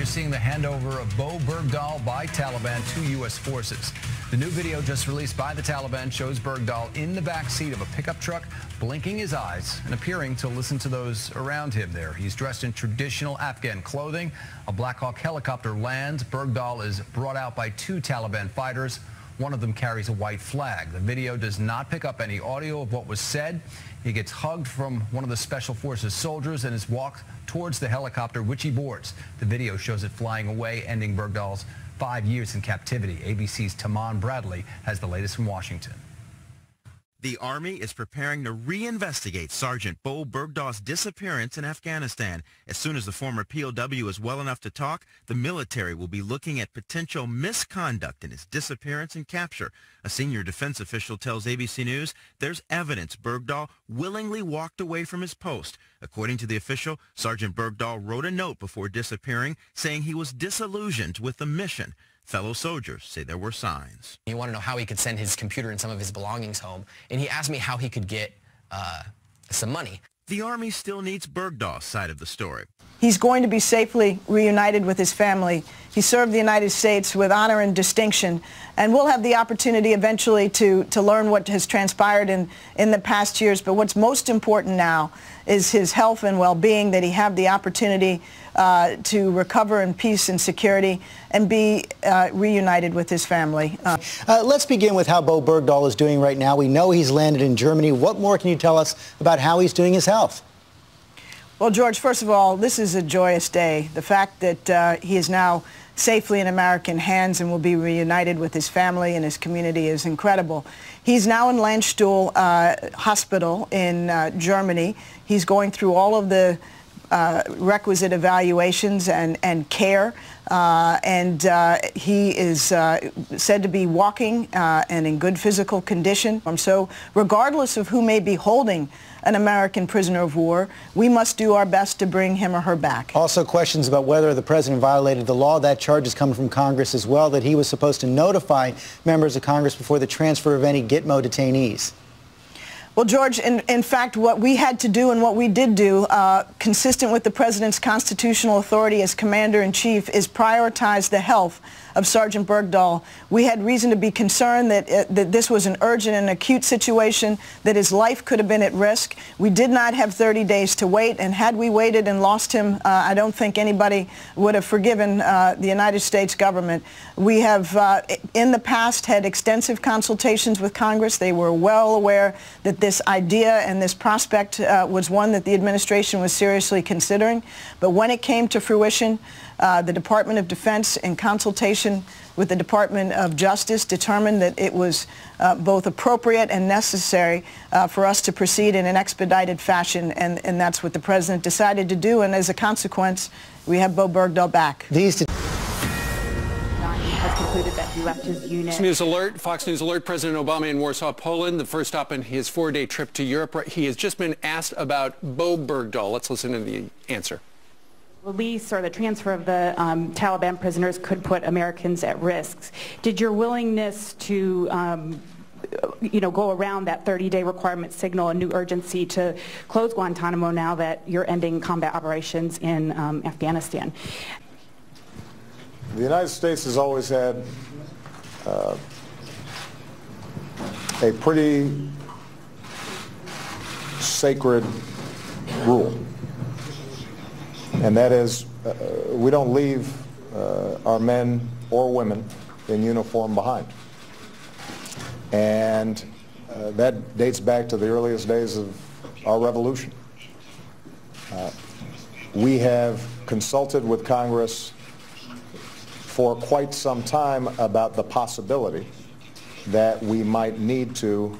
You're seeing the handover of Bowe Bergdahl by Taliban to U.S. forces. The new video just released by the Taliban shows Bergdahl in the back seat of a pickup truck, blinking his eyes and appearing to listen to those around him there. He's dressed in traditional Afghan clothing. A Black Hawk helicopter lands. Bergdahl is brought out by two Taliban fighters. One of them carries a white flag. The video does not pick up any audio of what was said. He gets hugged from one of the Special Forces soldiers and is walked towards the helicopter, which he boards. The video shows it flying away, ending Bergdahl's 5 years in captivity. ABC's Taman Bradley has the latest from Washington. The Army is preparing to reinvestigate Sergeant Bowe Bergdahl's disappearance in Afghanistan. As soon as the former POW is well enough to talk, the military will be looking at potential misconduct in his disappearance and capture. A senior defense official tells ABC News there's evidence Bergdahl willingly walked away from his post. According to the official, Sergeant Bergdahl wrote a note before disappearing saying he was disillusioned with the mission. Fellow soldiers say there were signs. He wanted to know how he could send his computer and some of his belongings home, and he asked me how he could get some money. The Army still needs Bergdahl's side of the story. He's going to be safely reunited with his family. He served the United States with honor and distinction, and we'll have the opportunity eventually to learn what has transpired in the past years. But what's most important now is his health and well-being, that he have the opportunity to recover in peace and security and be reunited with his family. Let's begin with how Bowe Bergdahl is doing right now. We know he's landed in Germany. What more can you tell us about how he's doing his health? Well, George, first of all, this is a joyous day. The fact that he is now safely in American hands and will be reunited with his family and his community is incredible. He's now in Landstuhl Hospital in Germany. He's going through all of the requisite evaluations and care, and he is said to be walking and in good physical condition. So regardless of who may be holding an American prisoner of war, we must do our best to bring him or her back. Also questions about whether the president violated the law. That charge is coming from Congress as well, that he was supposed to notify members of Congress before the transfer of any Gitmo detainees. Well, George, in fact, what we had to do and what we did do, consistent with the President's constitutional authority as Commander-in-Chief, is prioritize the health of Sergeant Bergdahl. We had reason to be concerned that this was an urgent and acute situation, that his life could have been at risk. We did not have 30 days to wait, and had we waited and lost him, I don't think anybody would have forgiven the United States government. We have, in the past, had extensive consultations with Congress. They were well aware that this idea and this prospect was one that the administration was seriously considering. But when it came to fruition, the Department of Defense, in consultation with the Department of Justice, determined that it was both appropriate and necessary for us to proceed in an expedited fashion, and that's what the President decided to do, and as a consequence, we have Bowe Bergdahl back. Has concluded that he left his unit. Fox News Alert, President Obama in Warsaw, Poland, the first stop on his 4-day trip to Europe. He has just been asked about Bowe Bergdahl. Let's listen to the answer. Release or the transfer of the Taliban prisoners could put Americans at risk. Did your willingness to go around that 30-day requirement signal a new urgency to close Guantanamo now that you're ending combat operations in Afghanistan? The United States has always had a pretty sacred rule, and that is we don't leave our men or women in uniform behind. And that dates back to the earliest days of our revolution. We have consulted with Congress for quite some time about the possibility that we might need to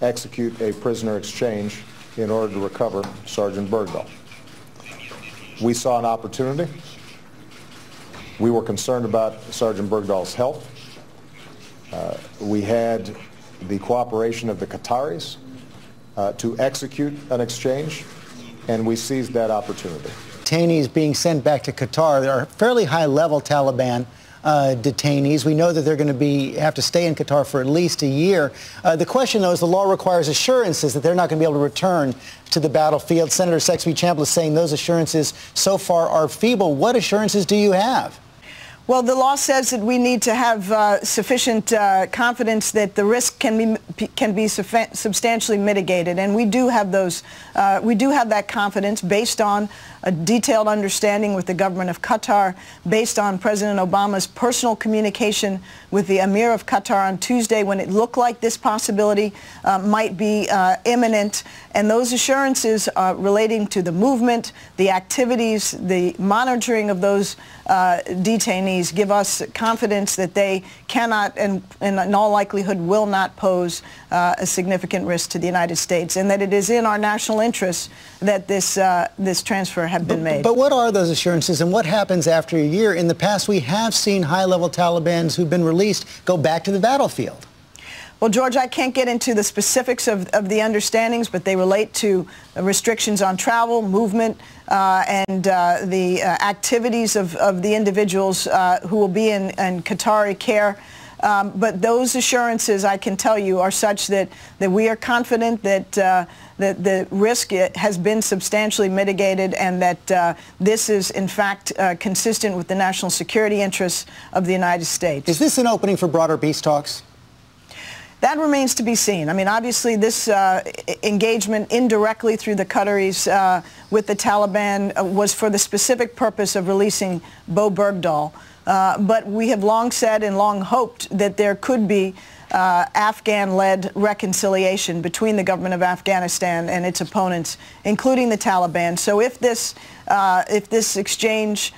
execute a prisoner exchange in order to recover Sergeant Bergdahl. We saw an opportunity. We were concerned about Sergeant Bergdahl's health. We had the cooperation of the Qataris to execute an exchange, and we seized that opportunity. Detainees being sent back to Qatar. There are fairly high-level Taliban detainees. We know that they're going to have to stay in Qatar for at least a year. The question, though, is the law requires assurances that they're not going to be able to return to the battlefield. Senator Sexby Chambliss is saying those assurances so far are feeble. What assurances do you have? Well, the law says that we need to have sufficient confidence that the risk can be substantially mitigated, and we do have those. We do have that confidence based on a detailed understanding with the government of Qatar, based on President Obama's personal communication with the Emir of Qatar on Tuesday when it looked like this possibility might be imminent. And those assurances relating to the movement, the activities, the monitoring of those detainees give us confidence that they cannot and in all likelihood will not pose a significant risk to the United States, and that it is in our national interest that this transfer have been made. But what are those assurances, and what happens after a year? In the past, we have seen high-level Talibans who've been released go back to the battlefield. Well, George, I can't get into the specifics of the understandings, but they relate to restrictions on travel, movement, and the activities of the individuals who will be in Qatari care. But those assurances, I can tell you, are such that we are confident that that the risk has been substantially mitigated, and that this is, in fact, consistent with the national security interests of the United States. Is this an opening for broader peace talks? That remains to be seen. I mean, obviously, this engagement indirectly through the Qataris with the Taliban was for the specific purpose of releasing Bowe Bergdahl. But we have long said and long hoped that there could be Afghan-led reconciliation between the government of Afghanistan and its opponents, including the Taliban. So if this exchange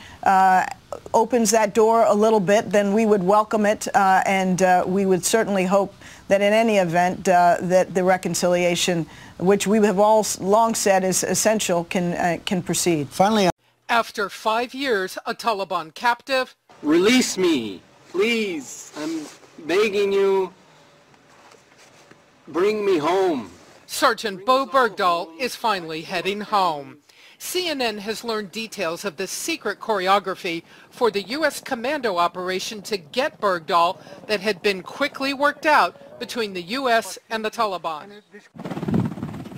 opens that door a little bit, then we would welcome it, and we would certainly hope that in any event that the reconciliation, which we have all long said is essential, can proceed. Finally, after 5 years, a Taliban captive. Release me, please. I'm begging you. Bring me home. Sergeant Bowe Bergdahl is finally heading home. CNN has learned details of the secret choreography for the U.S. commando operation to get Bergdahl that had been quickly worked out between the U.S. and the Taliban.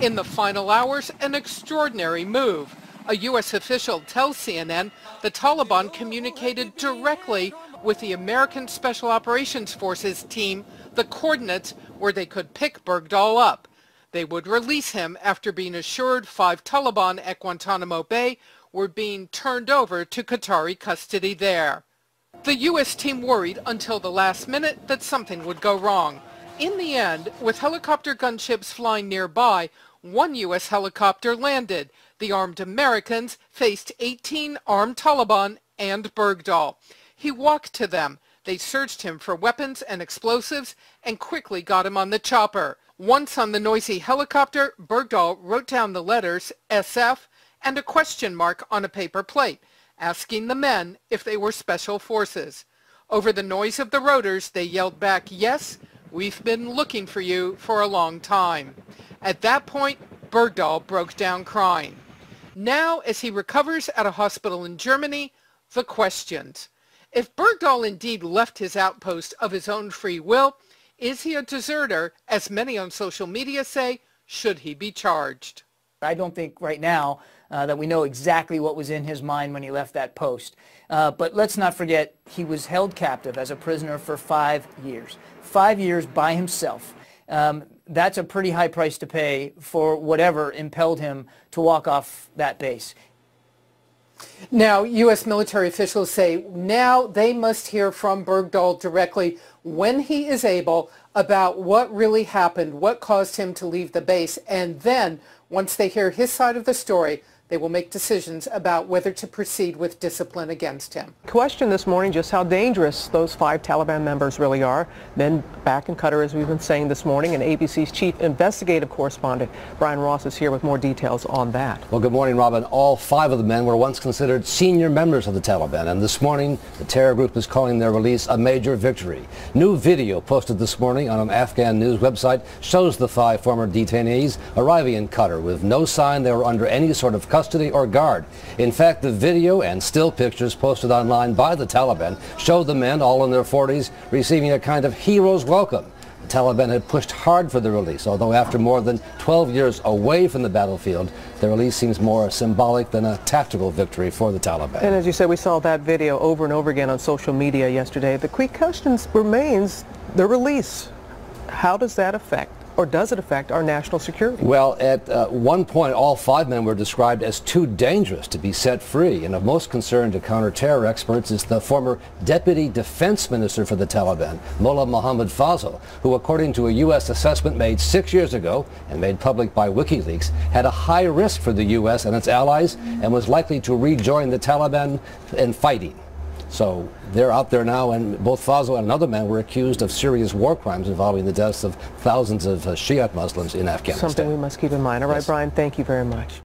In the final hours, an extraordinary move. A U.S. official tells CNN the Taliban communicated directly with the American Special Operations Forces team the coordinates where they could pick Bergdahl up. They would release him after being assured 5 Taliban at Guantanamo Bay were being turned over to Qatari custody there. The U.S. team worried until the last minute that something would go wrong. In the end, with helicopter gunships flying nearby, one U.S. helicopter landed. The armed Americans faced 18 armed Taliban and Bergdahl. He walked to them. They searched him for weapons and explosives and quickly got him on the chopper. Once on the noisy helicopter, Bergdahl wrote down the letters SF and a question mark on a paper plate, asking the men if they were special forces. Over the noise of the rotors, they yelled back, "Yes, we've been looking for you for a long time." At that point, Bergdahl broke down crying. Now, as he recovers at a hospital in Germany, the questions. If Bergdahl indeed left his outpost of his own free will, is he a deserter, as many on social media say? Should he be charged? I don't think right now that we know exactly what was in his mind when he left that post. But let's not forget, he was held captive as a prisoner for 5 years. 5 years by himself. That's a pretty high price to pay for whatever impelled him to walk off that base. Now, U.S. military officials say now they must hear from Bergdahl directly when he is able about what really happened, what caused him to leave the base, and then, once they hear his side of the story, they will make decisions about whether to proceed with discipline against him. Question this morning just how dangerous those 5 Taliban members really are. Men back in Qatar, as we've been saying this morning, and ABC's chief investigative correspondent Brian Ross is here with more details on that. Well, good morning, Robin. All 5 of the men were once considered senior members of the Taliban, and this morning the terror group is calling their release a major victory. New video posted this morning on an Afghan news website shows the 5 former detainees arriving in Qatar with no sign they were under any sort of custody or guard. In fact, the video and still pictures posted online by the Taliban show the men, all in their 40s, receiving a kind of hero's welcome. The Taliban had pushed hard for the release, although after more than 12 years away from the battlefield, the release seems more symbolic than a tactical victory for the Taliban. And as you said, we saw that video over and over again on social media yesterday. The key question remains the release. How does that affect, or does it affect, our national security? Well, at one point, all 5 men were described as too dangerous to be set free. And of most concern to counter-terror experts is the former Deputy Defense Minister for the Taliban, Mullah Mohammad Fazl, who, according to a U.S. assessment made 6 years ago and made public by WikiLeaks, had a high risk for the U.S. and its allies and was likely to rejoin the Taliban in fighting. So they're out there now, and both Fazl and another man were accused of serious war crimes involving the deaths of thousands of Shiite Muslims in Afghanistan. Something we must keep in mind. All right, Yes. Brian, thank you very much.